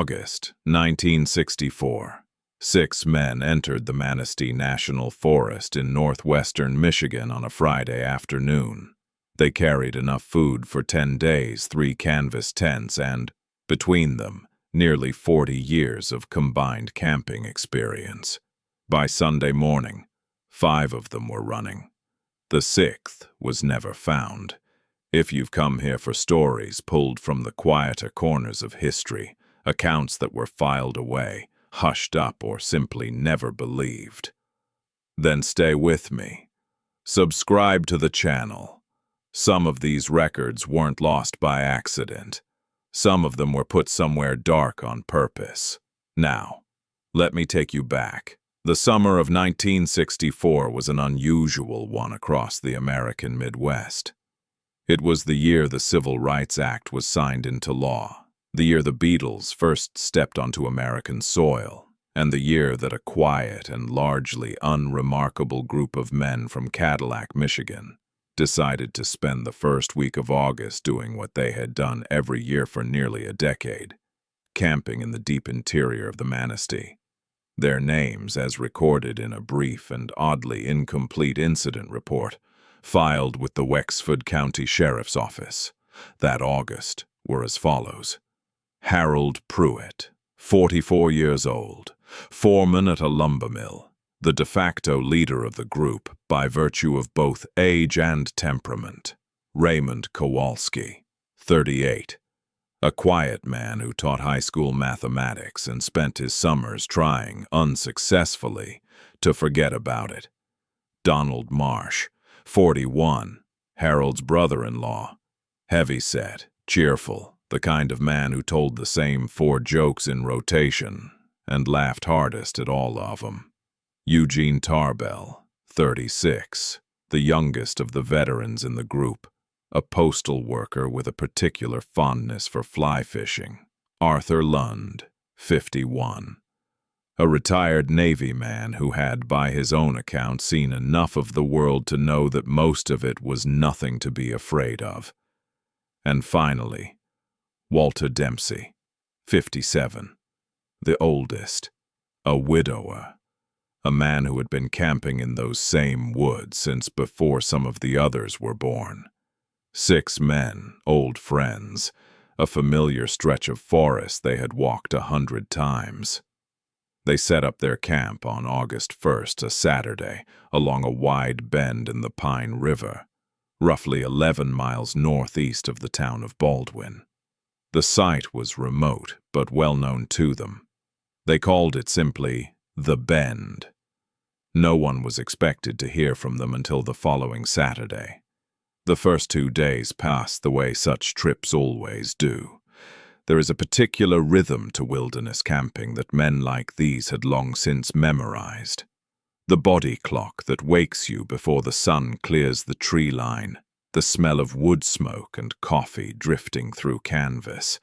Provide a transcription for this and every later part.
August 1964, 6 men entered the Manistee National Forest in northwestern Michigan on a Friday afternoon. They carried enough food for 10 days, 3 canvas tents, and, between them, nearly 40 years of combined camping experience. By Sunday morning, 5 of them were running. The 6th was never found. If you've come here for stories pulled from the quieter corners of history, accounts that were filed away, hushed up, or simply never believed, then stay with me. Subscribe to the channel. Some of these records weren't lost by accident. Some of them were put somewhere dark on purpose. Now, let me take you back. The summer of 1964 was an unusual one across the American Midwest. It was the year the Civil Rights Act was signed into law, the year the Beatles first stepped onto American soil, and the year that a quiet and largely unremarkable group of men from Cadillac, Michigan, decided to spend the first week of August doing what they had done every year for nearly a decade, camping in the deep interior of the Manistee. Their names, as recorded in a brief and oddly incomplete incident report, filed with the Wexford County Sheriff's Office that August, were as follows. Harold Pruitt, 44 years old, foreman at a lumber mill, the de facto leader of the group by virtue of both age and temperament. Raymond Kowalski, 38, a quiet man who taught high school mathematics and spent his summers trying, unsuccessfully, to forget about it. Donald Marsh, 41, Harold's brother-in-law, heavy-set, cheerful, the kind of man who told the same 4 jokes in rotation and laughed hardest at all of them. Eugene Tarbell, 36, the youngest of the veterans in the group, a postal worker with a particular fondness for fly fishing. Arthur Lund, 51, a retired Navy man who had, by his own account, seen enough of the world to know that most of it was nothing to be afraid of. And finally, Walter Dempsey, 57, the oldest, a widower, a man who had been camping in those same woods since before some of the others were born. 6 men, old friends, a familiar stretch of forest they had walked 100 times. They set up their camp on August 1st, a Saturday, along a wide bend in the Pine River, roughly 11 miles northeast of the town of Baldwin. The site was remote, but well known to them. They called it simply the Bend. No one was expected to hear from them until the following Saturday. The first 2 days passed the way such trips always do. There is a particular rhythm to wilderness camping that men like these had long since memorized. The body clock that wakes you before the sun clears the tree line, the smell of wood smoke and coffee drifting through canvas,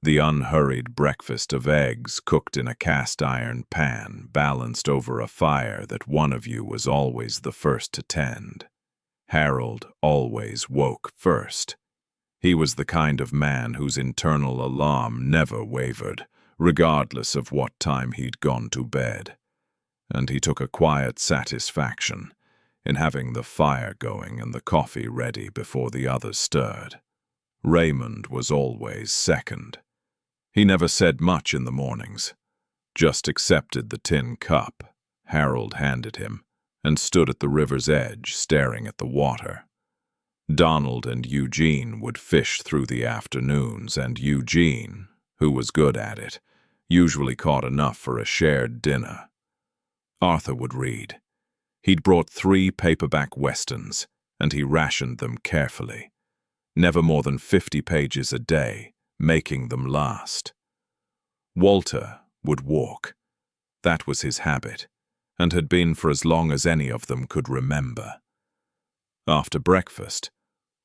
the unhurried breakfast of eggs cooked in a cast-iron pan balanced over a fire that one of you was always the first to tend. Harold always woke first. He was the kind of man whose internal alarm never wavered, regardless of what time he'd gone to bed. And he took a quiet satisfaction in having the fire going and the coffee ready before the others stirred. Raymond was always second. He never said much in the mornings, just accepted the tin cup Harold handed him and stood at the river's edge staring at the water. Donald and Eugene would fish through the afternoons, and Eugene, who was good at it, usually caught enough for a shared dinner. Arthur would read. He'd brought 3 paperback westerns, and he rationed them carefully. Never more than 50 pages a day, making them last. Walter would walk. That was his habit, and had been for as long as any of them could remember. After breakfast,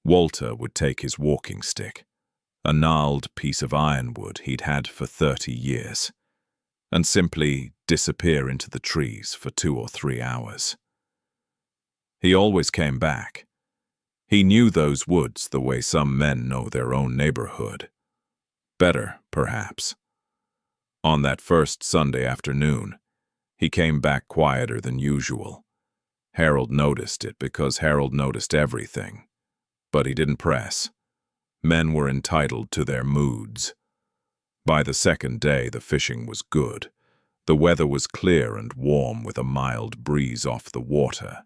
Walter would take his walking stick, a gnarled piece of ironwood he'd had for 30 years, and simply disappear into the trees for 2 or 3 hours. He always came back. He knew those woods the way some men know their own neighborhood. Better, perhaps. On that first Sunday afternoon, he came back quieter than usual. Harold noticed it because Harold noticed everything. But he didn't press. Men were entitled to their moods. By the second day, the fishing was good. The weather was clear and warm with a mild breeze off the water.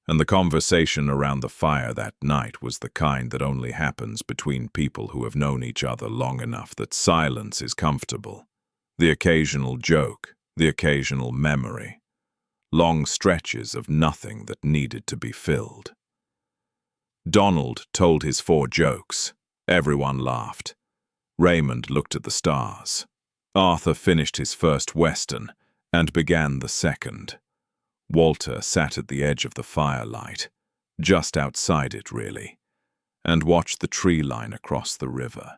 And the conversation around the fire that night was the kind that only happens between people who have known each other long enough that silence is comfortable. The occasional joke, the occasional memory. Long stretches of nothing that needed to be filled. Donald told his 4 jokes. Everyone laughed. Raymond looked at the stars. Arthur finished his first Western and began the second. Walter sat at the edge of the firelight, just outside it really, and watched the tree line across the river.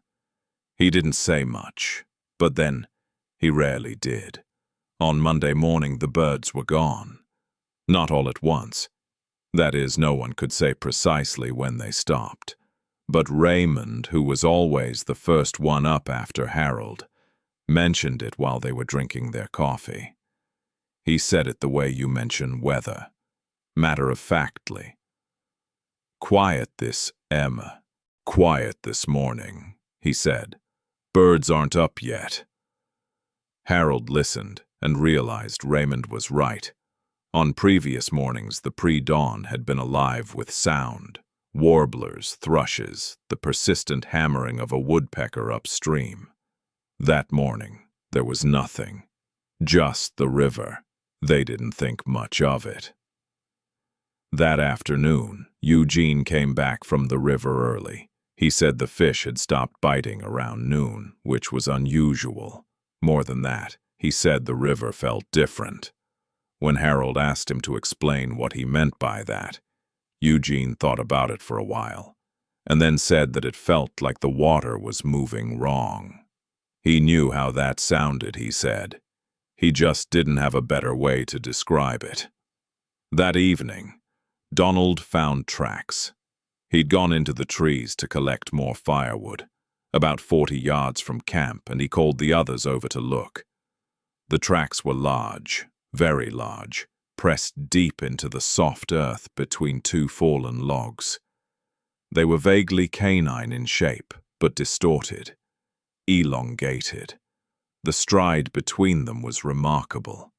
He didn't say much, but then he rarely did. On Monday morning the birds were gone. Not all at once. That is, no one could say precisely when they stopped. But Raymond, who was always the first one up after Harold, mentioned it while they were drinking their coffee. He said it the way you mention weather, matter-of-factly. "Quiet this, Emma. Quiet this morning," he said. "Birds aren't up yet." Harold listened and realized Raymond was right. On previous mornings, the pre-dawn had been alive with sound. Warblers, thrushes, the persistent hammering of a woodpecker upstream. That morning, there was nothing. Just the river. They didn't think much of it. That afternoon, Eugene came back from the river early. He said the fish had stopped biting around noon, which was unusual. More than that, he said the river felt different. When Harold asked him to explain what he meant by that, Eugene thought about it for a while, and then said that it felt like the water was moving wrong. He knew how that sounded, he said. He just didn't have a better way to describe it. That evening, Donald found tracks. He'd gone into the trees to collect more firewood, about 40 yards from camp, and he called the others over to look. The tracks were large, very large, pressed deep into the soft earth between 2 fallen logs. They were vaguely canine in shape, but distorted, elongated. The stride between them was remarkable.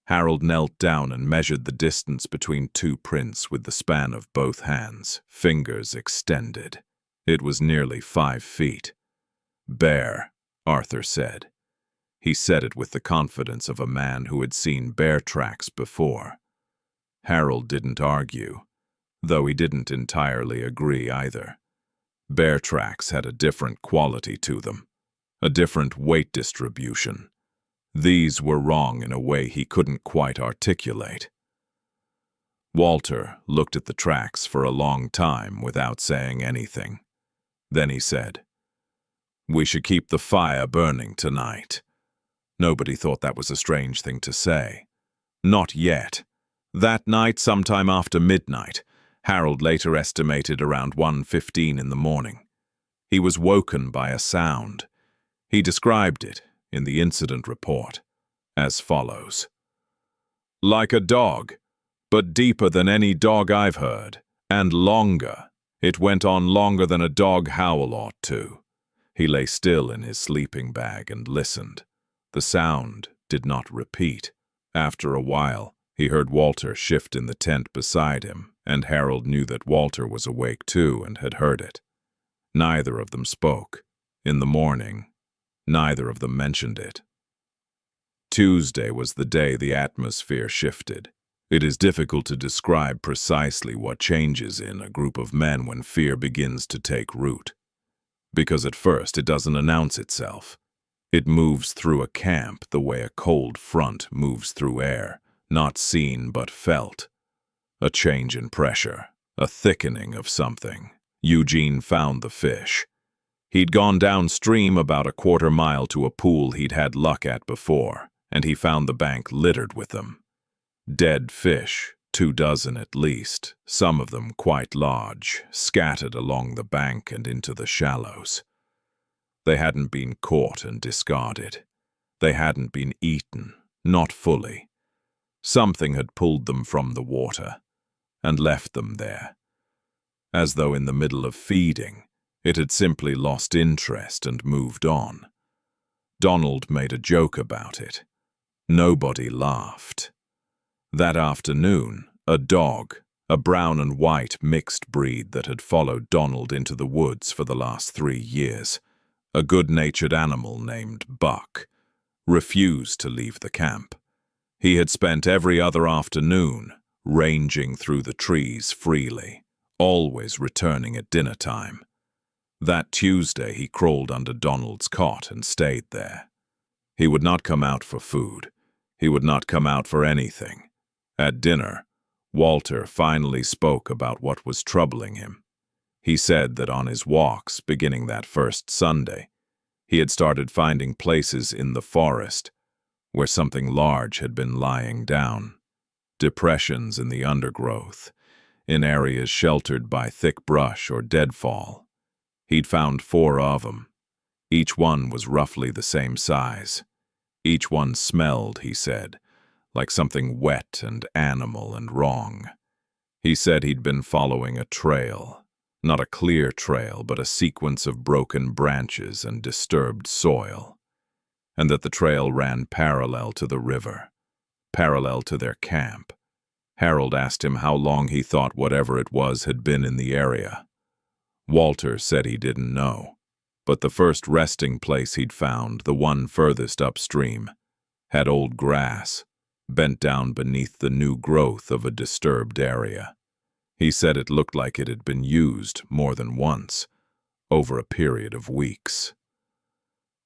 Harold knelt down and measured the distance between 2 prints with the span of both hands, fingers extended. It was nearly 5 feet. "Bear," Arthur said. He said it with the confidence of a man who had seen bear tracks before. Harold didn't argue, though he didn't entirely agree either. Bear tracks had a different quality to them, a different weight distribution. These were wrong in a way he couldn't quite articulate. Walter looked at the tracks for a long time without saying anything. Then he said, "We should keep the fire burning tonight." Nobody thought that was a strange thing to say. Not yet. That night, sometime after midnight, Harold later estimated around 1:15 in the morning, he was woken by a sound. He described it, in the incident report, as follows. "Like a dog, but deeper than any dog I've heard, and longer. It went on longer than a dog howl ought to." He lay still in his sleeping bag and listened. The sound did not repeat. After a while, he heard Walter shift in the tent beside him, and Harold knew that Walter was awake too and had heard it. Neither of them spoke. In the morning, neither of them mentioned it. Tuesday was the day the atmosphere shifted. It is difficult to describe precisely what changes in a group of men when fear begins to take root. Because at first it doesn't announce itself. It moves through a camp the way a cold front moves through air, not seen but felt. A change in pressure, a thickening of something. Eugene found the fish. He'd gone downstream about a quarter mile to a pool he'd had luck at before, and he found the bank littered with them. Dead fish, 2 dozen at least, some of them quite large, scattered along the bank and into the shallows. They hadn't been caught and discarded. They hadn't been eaten, not fully. Something had pulled them from the water and left them there. As though in the middle of feeding, it had simply lost interest and moved on. Donald made a joke about it. Nobody laughed. That afternoon, a dog, a brown and white mixed breed that had followed Donald into the woods for the last 3 years, a good-natured animal named Buck, refused to leave the camp. He had spent every other afternoon ranging through the trees freely, always returning at dinner time. That Tuesday he crawled under Donald's cot and stayed there. He would not come out for food. He would not come out for anything. At dinner, Walter finally spoke about what was troubling him. He said that on his walks, beginning that first Sunday, he had started finding places in the forest where something large had been lying down. Depressions in the undergrowth, in areas sheltered by thick brush or deadfall. He'd found 4 of them. Each one was roughly the same size. Each one smelled, he said, like something wet and animal and wrong. He said he'd been following a trail, not a clear trail, but a sequence of broken branches and disturbed soil, and that the trail ran parallel to the river, parallel to their camp. Harold asked him how long he thought whatever it was had been in the area. Walter said he didn't know, but the first resting place he'd found, the one furthest upstream, had old grass, bent down beneath the new growth of a disturbed area. He said it looked like it had been used more than once, over a period of weeks.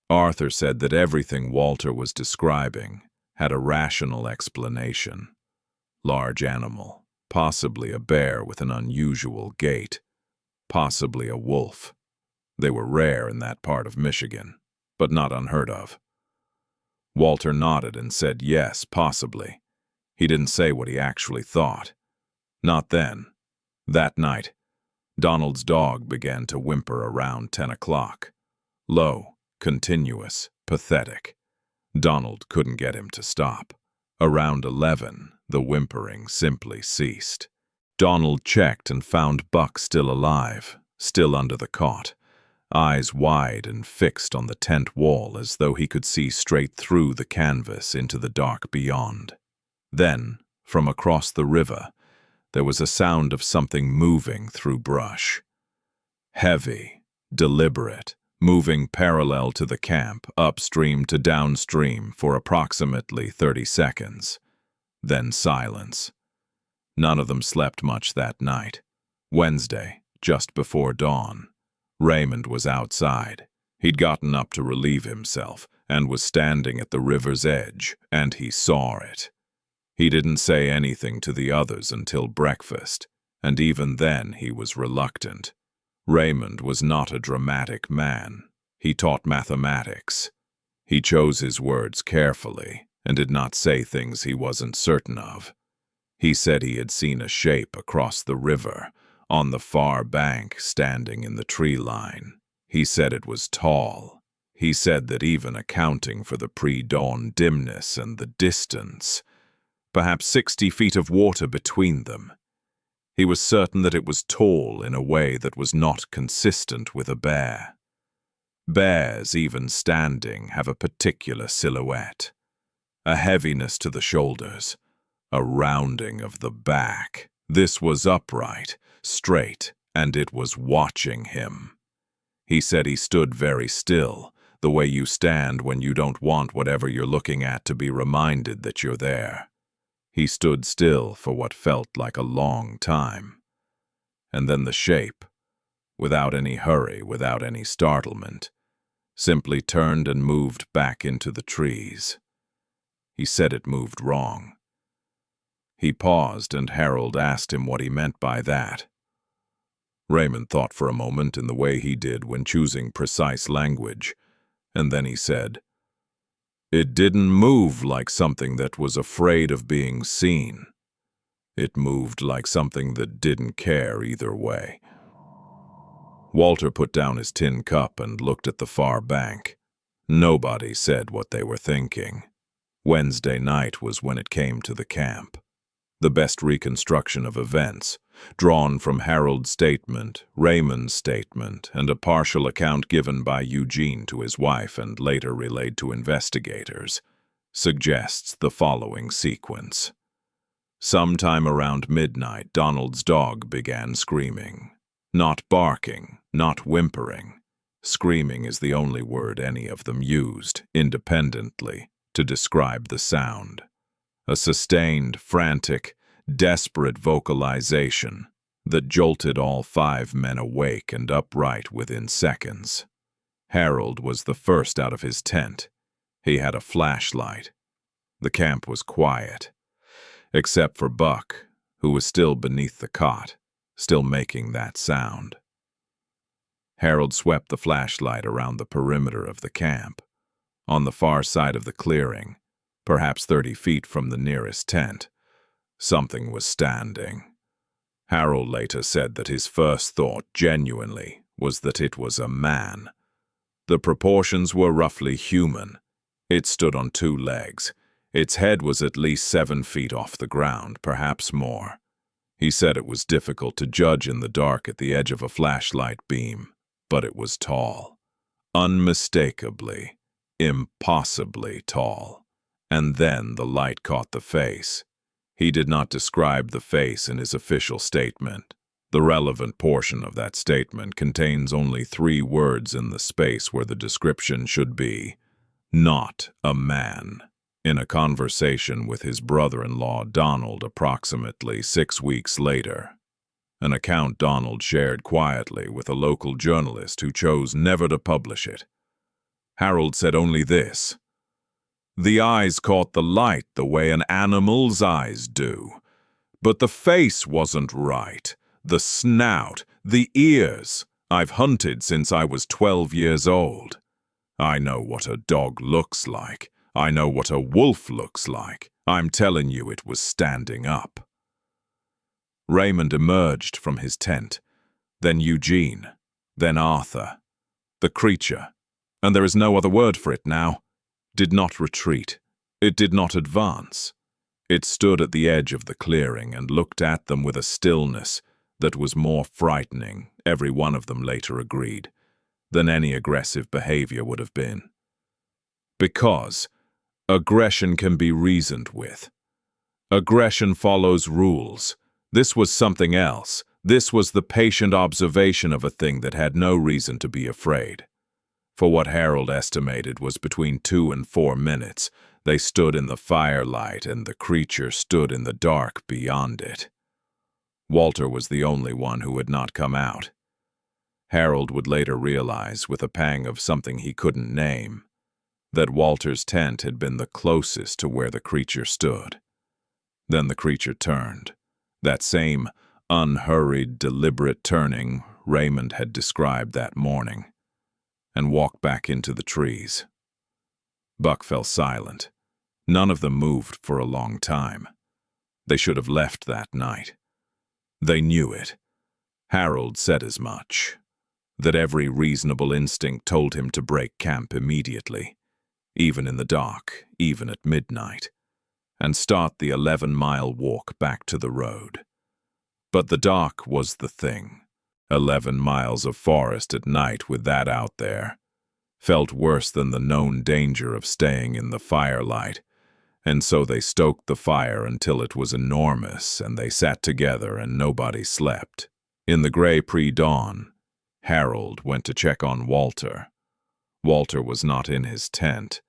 Arthur said that everything Walter was describing had a rational explanation. Large animal, possibly a bear with an unusual gait, possibly a wolf. They were rare in that part of Michigan, but not unheard of. Walter nodded and said yes, possibly. He didn't say what he actually thought. Not then. That night, Donald's dog began to whimper around 10 o'clock. Low, continuous, pathetic. Donald couldn't get him to stop. Around 11, the whimpering simply ceased. Donald checked and found Buck still alive, still under the cot, eyes wide and fixed on the tent wall as though he could see straight through the canvas into the dark beyond. Then, from across the river, there was a sound of something moving through brush. Heavy, deliberate, moving parallel to the camp, upstream to downstream for approximately 30 seconds. Then silence. None of them slept much that night. Wednesday, just before dawn, Raymond was outside. He'd gotten up to relieve himself and was standing at the river's edge, and he saw it. He didn't say anything to the others until breakfast, and even then he was reluctant. Raymond was not a dramatic man. He taught mathematics. He chose his words carefully and did not say things he wasn't certain of. He said he had seen a shape across the river, on the far bank, standing in the tree line. He said it was tall. He said that even accounting for the pre-dawn dimness and the distance, perhaps 60 feet of water between them, he was certain that it was tall in a way that was not consistent with a bear. Bears, even standing, have a particular silhouette, a heaviness to the shoulders, a rounding of the back. This was upright, straight, and it was watching him. He said he stood very still, the way you stand when you don't want whatever you're looking at to be reminded that you're there. He stood still for what felt like a long time. And then the shape, without any hurry, without any startlement, simply turned and moved back into the trees. He said it moved wrong. He paused, and Harold asked him what he meant by that. Raymond thought for a moment in the way he did when choosing precise language, and then he said, "It didn't move like something that was afraid of being seen. It moved like something that didn't care either way." Walter put down his tin cup and looked at the far bank. Nobody said what they were thinking. Wednesday night was when it came to the camp. The best reconstruction of events, drawn from Harold's statement, Raymond's statement, and a partial account given by Eugene to his wife and later relayed to investigators, suggests the following sequence. Sometime around midnight, Donald's dog began screaming. Not barking, not whimpering. Screaming is the only word any of them used, independently, to describe the sound. A sustained, frantic, desperate vocalization that jolted all 5 men awake and upright within seconds. Harold was the first out of his tent. He had a flashlight. The camp was quiet, except for Buck, who was still beneath the cot, still making that sound. Harold swept the flashlight around the perimeter of the camp. On the far side of the clearing, perhaps 30 feet from the nearest tent, something was standing. Harold later said that his first thought, genuinely, was that it was a man. The proportions were roughly human. It stood on 2 legs. Its head was at least 7 feet off the ground, perhaps more. He said it was difficult to judge in the dark at the edge of a flashlight beam, but it was tall. Unmistakably, impossibly tall. And then the light caught the face. He did not describe the face in his official statement. The relevant portion of that statement contains only 3 words in the space where the description should be, "Not a man." In a conversation with his brother-in-law Donald approximately 6 weeks later, an account Donald shared quietly with a local journalist who chose never to publish it. Harold said only this: "The eyes caught the light the way an animal's eyes do. But the face wasn't right. The snout, the ears. I've hunted since I was 12 years old. I know what a dog looks like. I know what a wolf looks like. I'm telling you, it was standing up." Raymond emerged from his tent, then Eugene, then Arthur. The creature, and there is no other word for it now, did not retreat. It did not advance. It stood at the edge of the clearing and looked at them with a stillness that was more frightening, every one of them later agreed, than any aggressive behavior would have been. Because aggression can be reasoned with. Aggression follows rules. This was something else. This was the patient observation of a thing that had no reason to be afraid. For what Harold estimated was between 2 and 4 minutes, they stood in the firelight and the creature stood in the dark beyond it. Walter was the only one who had not come out. Harold would later realize, with a pang of something he couldn't name, that Walter's tent had been the closest to where the creature stood. Then the creature turned. That same unhurried, deliberate turning Raymond had described that morning, and walked back into the trees. Buck fell silent. None of them moved for a long time. They should have left that night. They knew it. Harold said as much, that every reasonable instinct told him to break camp immediately, even in the dark, even at midnight, and start the 11-mile walk back to the road. But the dark was the thing. 11 miles of forest at night with that out there felt worse than the known danger of staying in the firelight, and so they stoked the fire until it was enormous, and they sat together and nobody slept. In the gray pre-dawn, Harold went to check on Walter. Walter was not in his tent.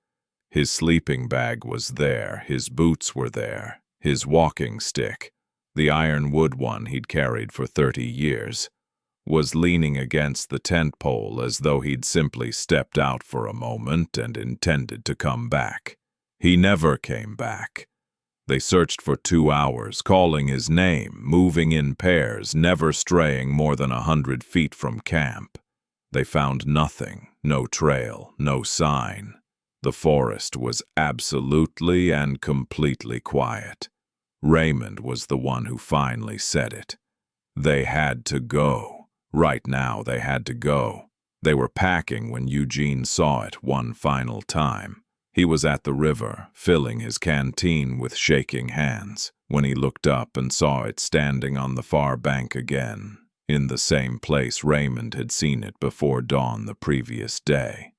His sleeping bag was there, his boots were there, his walking stick, the ironwood one he'd carried for 30 years, was leaning against the tent pole as though he'd simply stepped out for a moment and intended to come back. He never came back. They searched for 2 hours, calling his name, moving in pairs, never straying more than 100 feet from camp. They found nothing, no trail, no sign. The forest was absolutely and completely quiet. Raymond was the one who finally said it. They had to go. Right now, they had to go. They were packing when Eugene saw it one final time. He was at the river, filling his canteen with shaking hands, when he looked up and saw it standing on the far bank again, in the same place Raymond had seen it before dawn the previous day.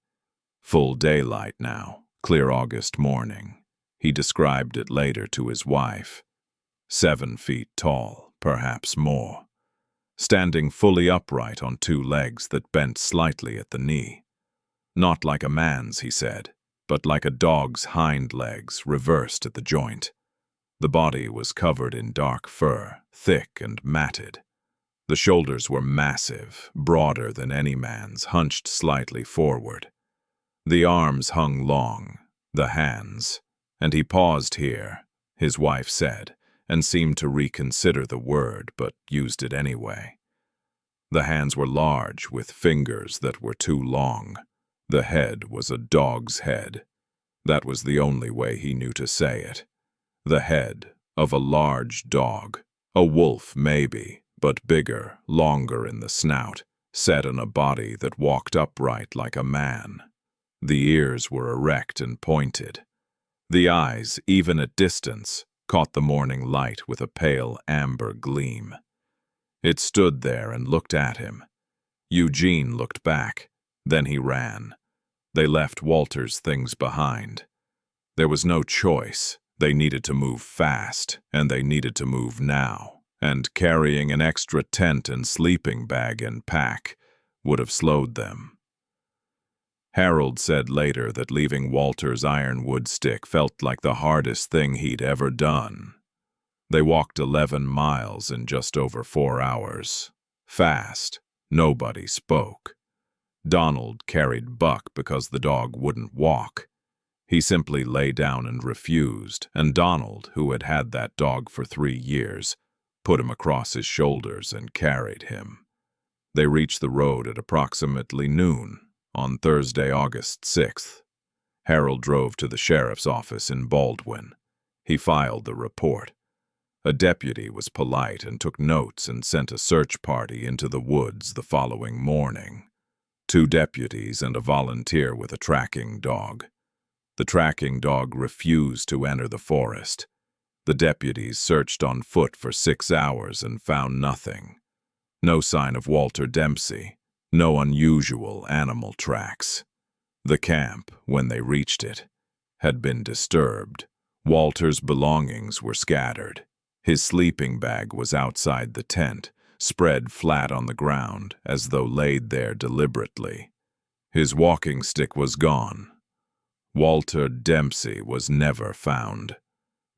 Full daylight now, clear August morning. He described it later to his wife. 7 feet tall, perhaps more. Standing fully upright on 2 legs that bent slightly at the knee. Not like a man's, he said, but like a dog's hind legs reversed at the joint. The body was covered in dark fur, thick and matted. The shoulders were massive, broader than any man's, hunched slightly forward. The arms hung long, the hands, and he paused here, his wife said, and seemed to reconsider the word, but used it anyway. The hands were large, with fingers that were too long. The head was a dog's head. That was the only way he knew to say it. The head of a large dog, a wolf maybe, but bigger, longer in the snout, set in a body that walked upright like a man. The ears were erect and pointed. The eyes, even at distance, caught the morning light with a pale amber gleam. It stood there and looked at him. Eugene looked back. Then he ran. They left Walter's things behind. There was no choice. They needed to move fast, and they needed to move now, and carrying an extra tent and sleeping bag and pack would have slowed them. Harold said later that leaving Walter's ironwood stick felt like the hardest thing he'd ever done. They walked 11 miles in just over 4 hours. Fast. Nobody spoke. Donald carried Buck because the dog wouldn't walk. He simply lay down and refused, and Donald, who had had that dog for 3 years, put him across his shoulders and carried him. They reached the road at approximately noon on Thursday, August 6th. Harold drove to the sheriff's office in Baldwin. He filed the report. A deputy was polite and took notes and sent a search party into the woods the following morning. 2 deputies and a volunteer with a tracking dog. The tracking dog refused to enter the forest. The deputies searched on foot for 6 hours and found nothing. No sign of Walter Dempsey. No unusual animal tracks. The camp, when they reached it, had been disturbed. Walter's belongings were scattered. His sleeping bag was outside the tent, spread flat on the ground, as though laid there deliberately. His walking stick was gone. Walter Dempsey was never found.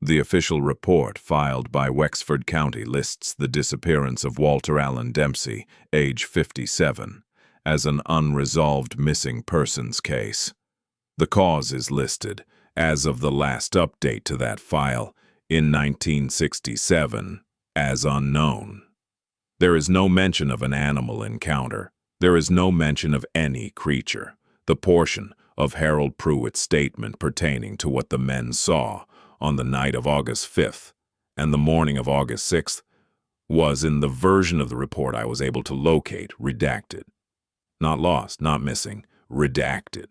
The official report filed by Wexford County lists the disappearance of Walter Allen Dempsey, age 57, as an unresolved missing persons case. The cause is listed, as of the last update to that file, in 1967, as unknown. There is no mention of an animal encounter. There is no mention of any creature. The portion of Harold Pruitt's statement pertaining to what the men saw on the night of August 5th and the morning of August 6th was, in the version of the report I was able to locate, redacted. Not lost, not missing, redacted.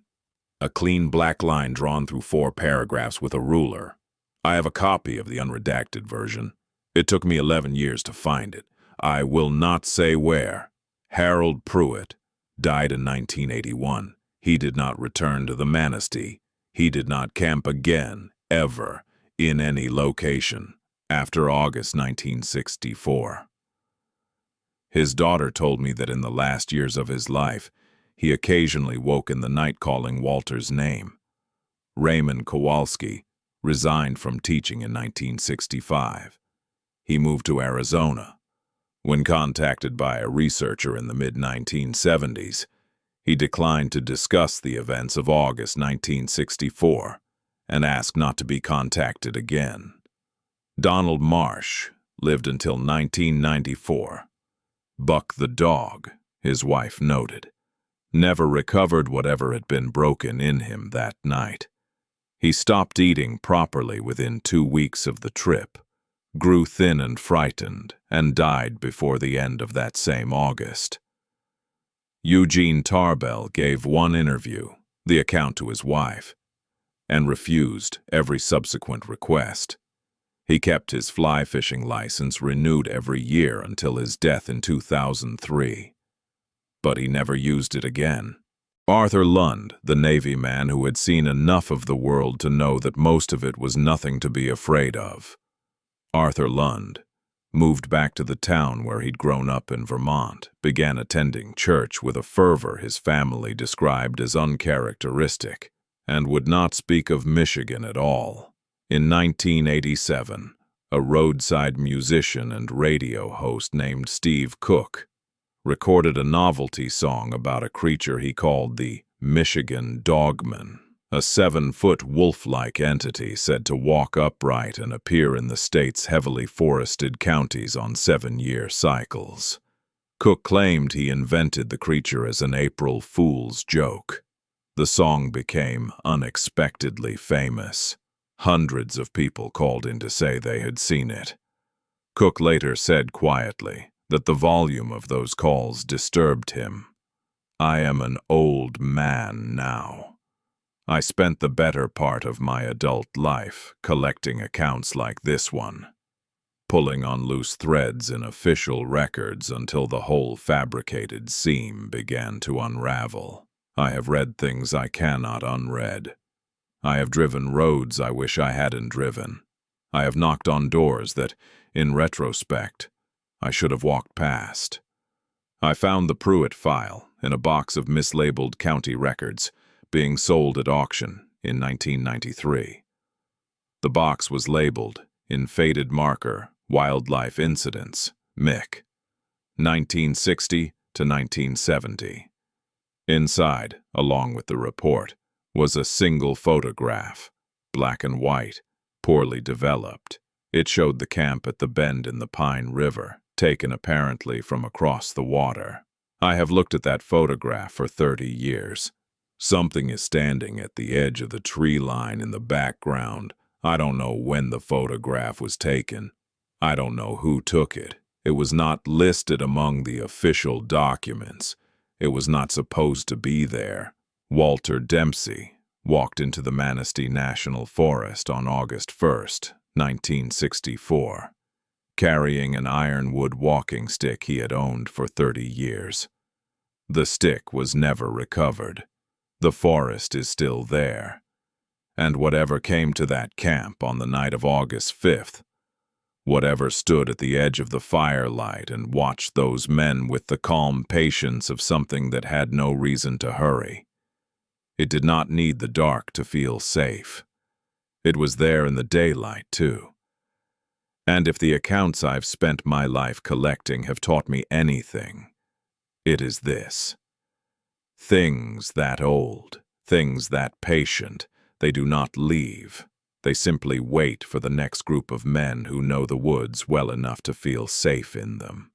A clean black line drawn through 4 paragraphs with a ruler. I have a copy of the unredacted version. It took me 11 years to find it. I will not say where. Harold Pruitt died in 1981. He did not return to the Manistee. He did not camp again, ever, in any location, after August 1964. His daughter told me that in the last years of his life, he occasionally woke in the night calling Walter's name. Raymond Kowalski resigned from teaching in 1965. He moved to Arizona. When contacted by a researcher in the mid-1970s, he declined to discuss the events of August 1964 and asked not to be contacted again. Donald Marsh lived until 1994. Buck the dog, his wife noted, never recovered whatever had been broken in him that night. He stopped eating properly within 2 weeks of the trip, grew thin and frightened, and died before the end of that same August. Eugene Tarbell gave one interview, the account to his wife, and refused every subsequent request. He kept his fly fishing license renewed every year until his death in 2003. But he never used it again. Arthur Lund, the Navy man who had seen enough of the world to know that most of it was nothing to be afraid of. Arthur Lund moved back to the town where he'd grown up in Vermont, began attending church with a fervor his family described as uncharacteristic, and would not speak of Michigan at all. In 1987, a roadside musician and radio host named Steve Cook recorded a novelty song about a creature he called the Michigan Dogman, a 7-foot wolf-like entity said to walk upright and appear in the state's heavily forested counties on 7-year cycles. Cook claimed he invented the creature as an April Fool's joke. The song became unexpectedly famous. Hundreds of people called in to say they had seen it. Cook later said quietly that the volume of those calls disturbed him. "I am an old man now. I spent the better part of my adult life collecting accounts like this one, pulling on loose threads in official records until the whole fabricated seam began to unravel. I have read things I cannot unread. I have driven roads I wish I hadn't driven. I have knocked on doors that, in retrospect, I should have walked past. I found the Pruitt file in a box of mislabeled county records being sold at auction in 1993. The box was labeled, in faded marker, Wildlife Incidents, MIC, 1960 to 1970. Inside, along with the report, was a single photograph, black and white, poorly developed. It showed the camp at the bend in the Pine River, taken apparently from across the water. I have looked at that photograph for 30 years. Something is standing at the edge of the tree line in the background. I don't know when the photograph was taken. I don't know who took it. It was not listed among the official documents. It was not supposed to be there. Walter Dempsey walked into the Manistee National Forest on August 1st, 1964, carrying an ironwood walking stick he had owned for 30 years. The stick was never recovered. The forest is still there. And whatever came to that camp on the night of August 5th, whatever stood at the edge of the firelight and watched those men with the calm patience of something that had no reason to hurry, it did not need the dark to feel safe. It was there in the daylight, too. And if the accounts I've spent my life collecting have taught me anything, it is this. Things that old, things that patient, they do not leave. They simply wait for the next group of men who know the woods well enough to feel safe in them.